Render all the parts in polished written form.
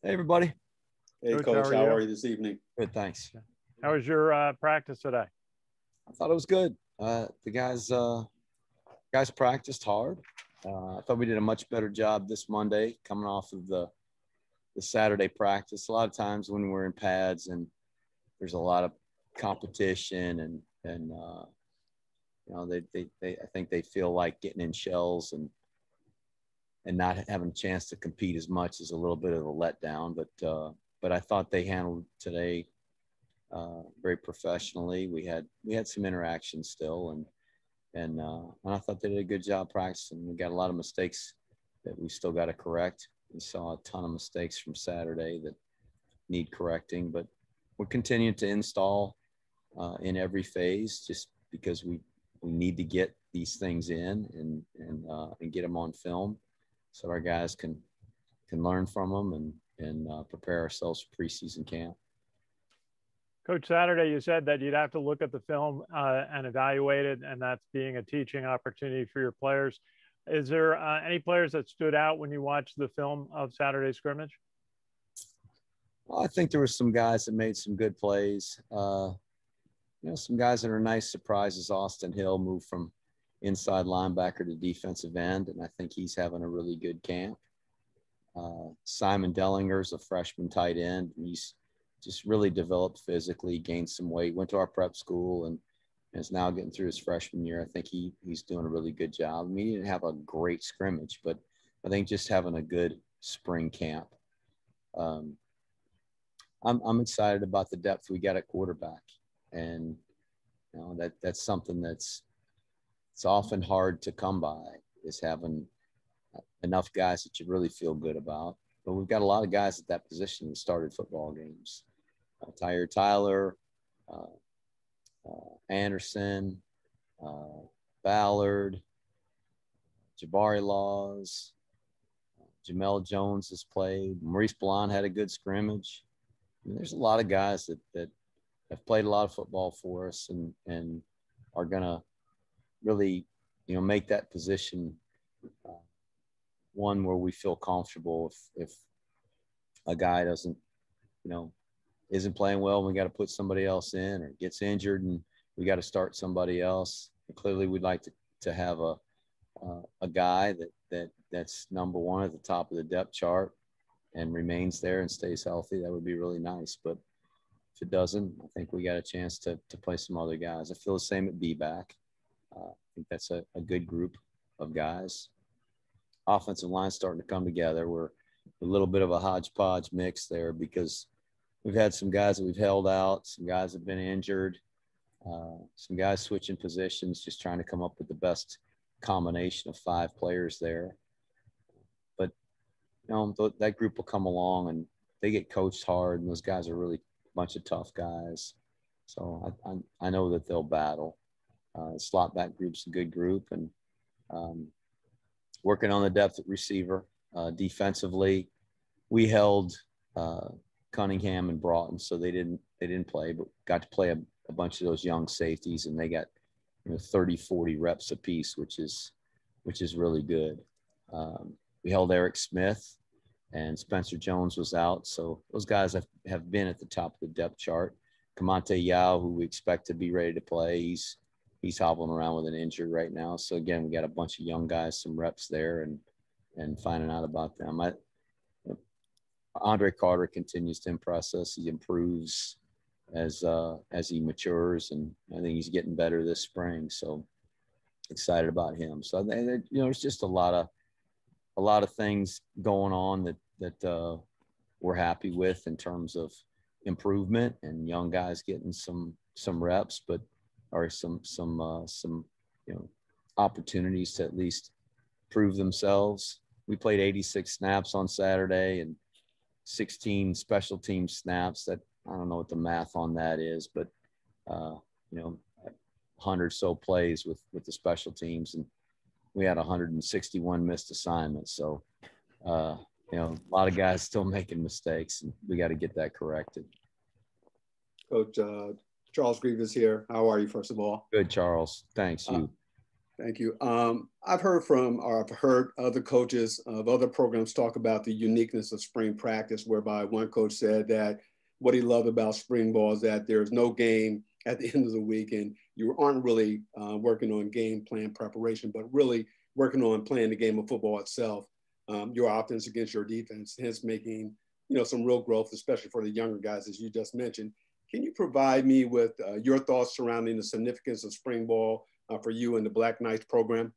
Hey, everybody. Hey, Coach, how are you this evening? Good, thanks. How was your practice today? I thought it was good. The guys practiced hard. I thought we did a much better job this Monday coming off of the Saturday practice. A lot of times when we're in pads and there's a lot of competition and I think they feel like getting in shells and not having a chance to compete as much is a little bit of a letdown. But I thought they handled today very professionally. We had some interaction still, and I thought they did a good job practicing. We got a lot of mistakes that we still got to correct. We saw a ton of mistakes from Saturday that need correcting, but we're continuing to install in every phase just because we need to get these things in and get them on film so our guys can learn from them and prepare ourselves for preseason camp. Coach, Saturday you said that you'd have to look at the film and evaluate it, and that's being a teaching opportunity for your players. Is there any players that stood out when you watched the film of Saturday's scrimmage? Well, I think there were some guys that made some good plays. Some guys that are nice surprises. Austin Hill moved from inside linebacker to defensive end, and I think he's having a really good camp. Simon Dellinger is a freshman tight end. He's just really developed physically, gained some weight, went to our prep school, and is now getting through his freshman year. I think he's doing a really good job. I mean, he didn't have a great scrimmage, but I think just having a good spring camp. I'm excited about the depth we got at quarterback, and that's something it's often hard to come by, is having enough guys that you really feel good about. But we've got a lot of guys at that position that started football games. Tyler, Anderson, Ballard, Jabari Laws, Jamel Jones has played. Maurice Blount had a good scrimmage. I mean, there's a lot of guys that have played a lot of football for us and are going to really, make that position one where we feel comfortable if a guy doesn't, isn't playing well and we got to put somebody else in, or gets injured and we got to start somebody else. And clearly we'd like to have a guy that's number one at the top of the depth chart and remains there and stays healthy. That would be really nice. But if it doesn't, I think we got a chance to play some other guys. I feel the same at B-back. I think that's a good group of guys. Offensive line starting to come together. We're a little bit of a hodgepodge mix there because we've had some guys that we've held out, some guys have been injured, some guys switching positions, just trying to come up with the best combination of 5 players there. But that group will come along and they get coached hard, and those guys are really a bunch of tough guys. So I know that they'll battle. Slot back group's a good group, and working on the depth at receiver. Defensively, we held Cunningham and Broughton, so they didn't play, but got to play a bunch of those young safeties, and they got 30, 40 reps apiece, which is really good. We held Eric Smith, and Spencer Jones was out, so those guys have been at the top of the depth chart. Kamante Yao, who we expect to be ready to play, he's hobbling around with an injury right now. So again, we got a bunch of young guys, some reps there, and finding out about them. Andre Carter continues to impress us. He improves as he matures, and I think he's getting better this spring. So excited about him. So there's just a lot of things going on that we're happy with in terms of improvement and young guys getting some reps, but or some opportunities to at least prove themselves. We played 86 snaps on Saturday and 16 special team snaps. That I don't know what the math on that is, but 100 so plays with the special teams, and we had 161 missed assignments. So a lot of guys still making mistakes, and we got to get that corrected. Coach, Charles Grievous here. How are you, first of all? Good, Charles. Thanks. You. Thank you. I've heard other coaches of other programs talk about the uniqueness of spring practice, whereby one coach said that what he loved about spring ball is that there's no game at the end of the week, and you aren't really working on game plan preparation, but really working on playing the game of football itself, your offense against your defense, hence making some real growth, especially for the younger guys, as you just mentioned. Can you provide me with your thoughts surrounding the significance of spring ball for you and the Black Knights program?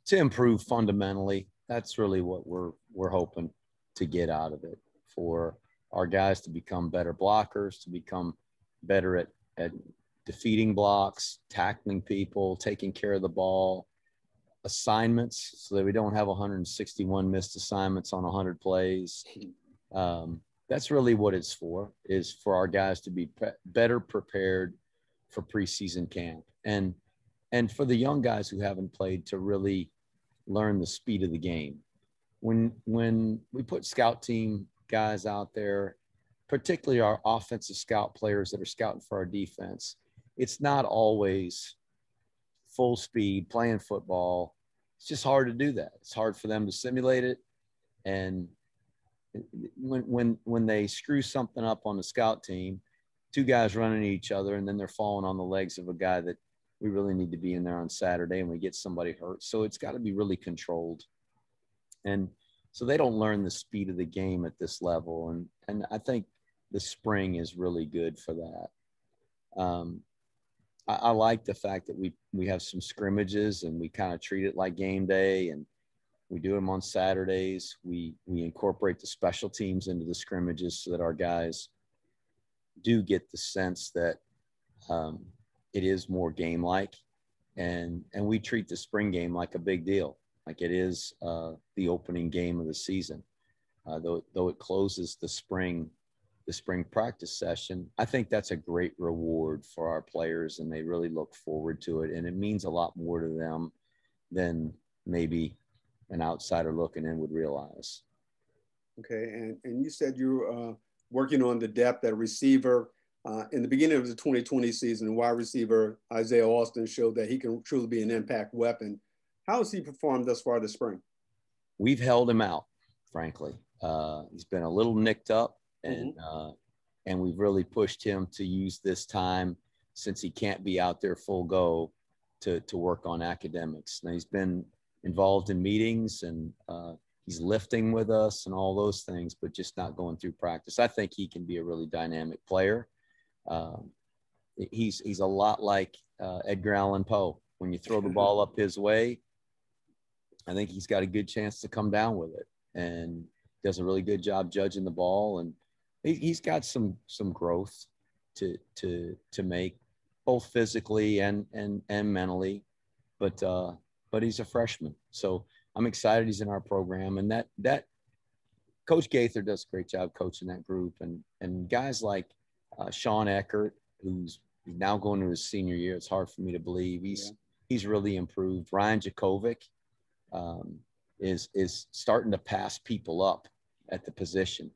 To improve fundamentally, that's really what we're hoping to get out of it, for our guys to become better blockers, to become better at defeating blocks, tackling people, taking care of the ball, assignments, so that we don't have 161 missed assignments on 100 plays. That's really what it's for, is for our guys to be better prepared for preseason camp, and for the young guys who haven't played to really learn the speed of the game. When we put scout team guys out there, particularly our offensive scout players that are scouting for our defense, it's not always full speed playing football. It's just hard to do that. It's hard for them to simulate it. And when they screw something up on the scout team, two guys running at each other, and then they're falling on the legs of a guy that we really need to be in there on Saturday, and we get somebody hurt. So it's got to be really controlled. And so they don't learn the speed of the game at this level. And I think the spring is really good for that. I like the fact that we have some scrimmages, and we kind of treat it like game day, and we do them on Saturdays. We incorporate the special teams into the scrimmages so that our guys do get the sense that it is more game-like, and we treat the spring game like a big deal, like it is the opening game of the season. Though it closes the spring practice session, I think that's a great reward for our players, and they really look forward to it, and it means a lot more to them than maybe an outsider looking in would realize. Okay, and you said you're working on the depth at receiver. In the beginning of the 2020 season, wide receiver Isaiah Austin showed that he can truly be an impact weapon. How has he performed thus far this spring? We've held him out, frankly. He's been a little nicked up, and we've really pushed him to use this time, since he can't be out there full go, to work on academics. Now, he's been involved in meetings, and he's lifting with us and all those things, but just not going through practice. I think he can be a really dynamic player. He's a lot like Edgar Allan Poe. When you throw the ball up his way, I think he's got a good chance to come down with it, and does a really good job judging the ball. And he's got some growth to make, both physically and mentally, but he's a freshman. So I'm excited he's in our program, and that Coach Gaither does a great job coaching that group, and guys like Sean Eckert, who's now going to his senior year. It's hard for me to believe. He's really improved. Ryan Jakovic is starting to pass people up at the position,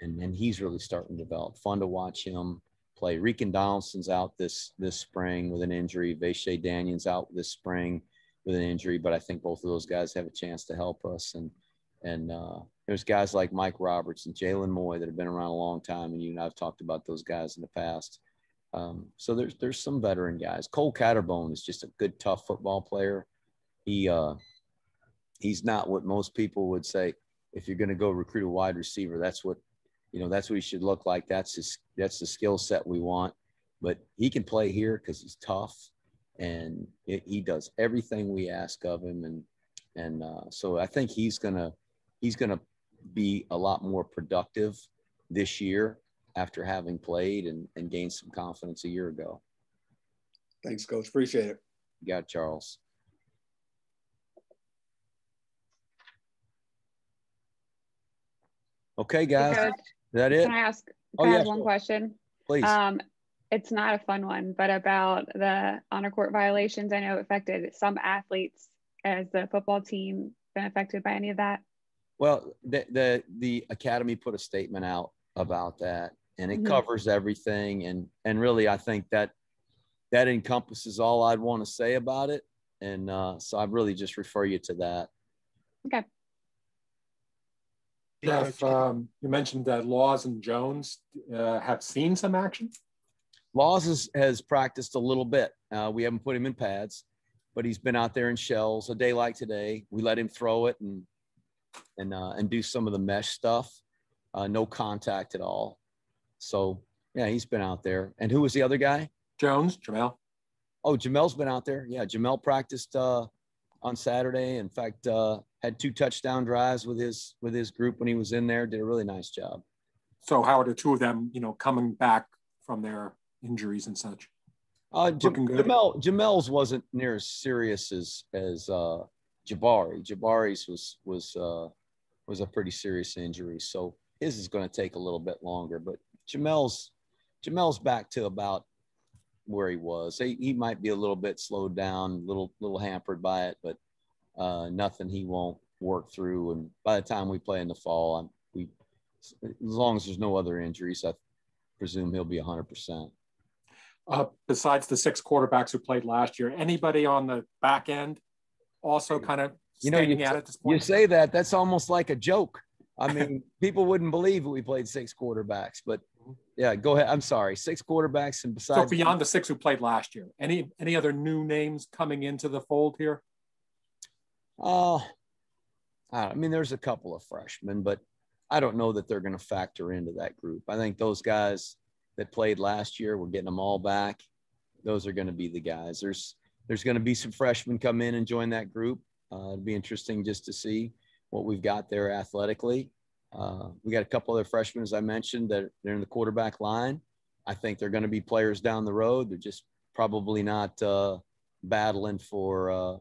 and he's really starting to develop. Fun to watch him play. Regan Donaldson's out this spring with an injury. Vache Danion's out this spring with an injury, but I think both of those guys have a chance to help us. And there's guys like Mike Roberts and Jalen Moy that have been around a long time, and you and I've talked about those guys in the past. So there's some veteran guys. Cole Catterbone is just a good, tough football player. He's not what most people would say. If you're going to go recruit a wide receiver, that's what he should look like. That's the skill set we want. But he can play here because he's tough, and he does everything we ask of him. And so I think he's gonna be a lot more productive this year after having played and gained some confidence a year ago. Thanks, Coach. Appreciate it. You got it, Charles. Okay, guys. Hey, is that it? Can I ask one sure. question? Please. It's not a fun one, but about the honor court violations. I know it affected some athletes. Has the football team been affected by any of that? Well, the academy put a statement out about that, and it covers everything. And really, I think that encompasses all I'd want to say about it. And so I really just refer you to that. Okay. Jeff, you mentioned that Laws and Jones have seen some action. Laws has practiced a little bit. We haven't put him in pads, but he's been out there in shells. A day like today, we let him throw it and do some of the mesh stuff. No contact at all. So yeah, he's been out there. And who was the other guy? Jones, Jamel. Oh, Jamel's been out there. Yeah, Jamel practiced on Saturday. In fact, had 2 touchdown drives with his group when he was in there. Did a really nice job. So how are the two of them, coming back from their injuries and such? Jamel's wasn't near as serious as Jabari. Jabari's was a pretty serious injury, so his is going to take a little bit longer. But Jamel's back to about where he was. He might be a little bit slowed down, little hampered by it, but nothing he won't work through. And by the time we play in the fall, as long as there's no other injuries, I presume he'll be 100%. Besides the 6 quarterbacks who played last year, anybody on the back end also kind of standing out at this point? You say that, that's almost like a joke. I mean, people wouldn't believe we played 6 quarterbacks, but yeah, go ahead. I'm sorry, 6 quarterbacks, and besides. So beyond the 6 who played last year, any other new names coming into the fold here? I mean, there's a couple of freshmen, but I don't know that they're going to factor into that group. I think those guys that played last year, we're getting them all back. Those are going to be the guys. There's going to be some freshmen come in and join that group. It'll be interesting just to see what we've got there athletically. We got a couple other freshmen, as I mentioned, that they're in the quarterback line. I think they're going to be players down the road. They're just probably not battling for a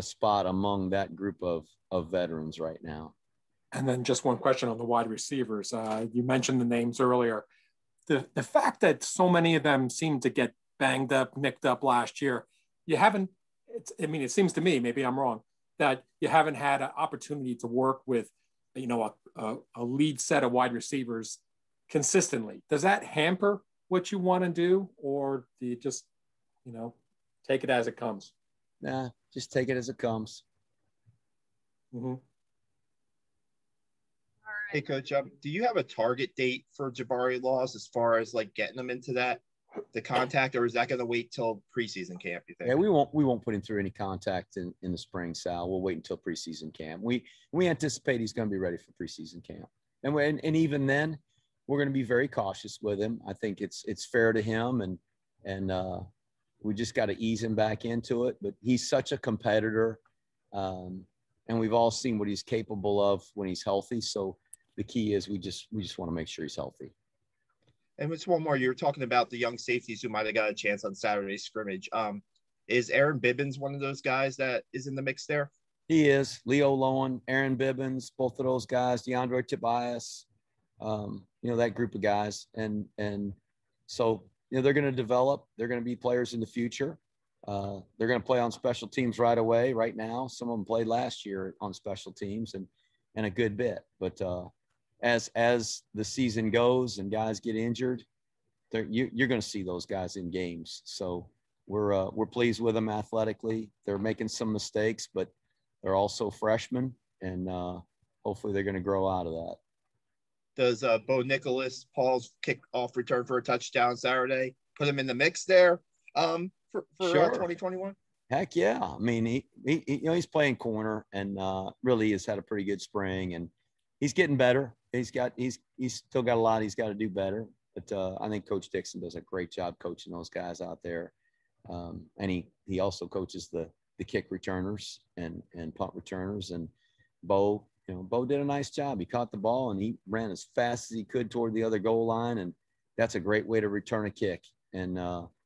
spot among that group of veterans right now. And then just one question on the wide receivers. You mentioned the names earlier. The fact that so many of them seem to get banged up, nicked up last year, it seems to me, maybe I'm wrong, that you haven't had an opportunity to work with, a lead set of wide receivers consistently. Does that hamper what you want to do, or do you just, take it as it comes? Nah, just take it as it comes. Mm-hmm. Hey, Coach, do you have a target date for Jabari Laws as far as like getting them into the contact, or is that going to wait till preseason camp, you think? Yeah, we won't put him through any contact in the spring, Sal. We'll wait until preseason camp. We anticipate he's going to be ready for preseason camp. And even then, we're going to be very cautious with him. I think it's fair to him, and we just got to ease him back into it. But he's such a competitor, and we've all seen what he's capable of when he's healthy. So the key is we just want to make sure he's healthy. And it's one more. You were talking about the young safeties who might have got a chance on Saturday's scrimmage. Is Aaron Bibbins one of those guys that is in the mix there? He is. Leo Lowen, Aaron Bibbins, both of those guys, DeAndre Tobias, that group of guys. And so, they're going to develop. They're going to be players in the future. They're going to play on special teams right away, right now. Some of them played last year on special teams and a good bit. But as the season goes and guys get injured, you're going to see those guys in games. So we're pleased with them athletically. They're making some mistakes, but they're also freshmen, and hopefully they're going to grow out of that. Does Bo Nicholas, Paul's kickoff return for a touchdown Saturday, put him in the mix there for Sure. 2021? Heck yeah. I mean, he's playing corner and really has had a pretty good spring, and he's getting better. He's still got a lot he's got to do better, but I think Coach Dixon does a great job coaching those guys out there. And he also coaches the kick returners and punt returners, and Bo did a nice job. He caught the ball and he ran as fast as he could toward the other goal line, and that's a great way to return a kick. And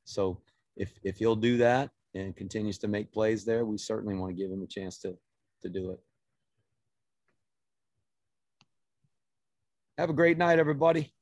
so if he'll do that and continues to make plays there, we certainly want to give him a chance to do it. Have a great night, everybody.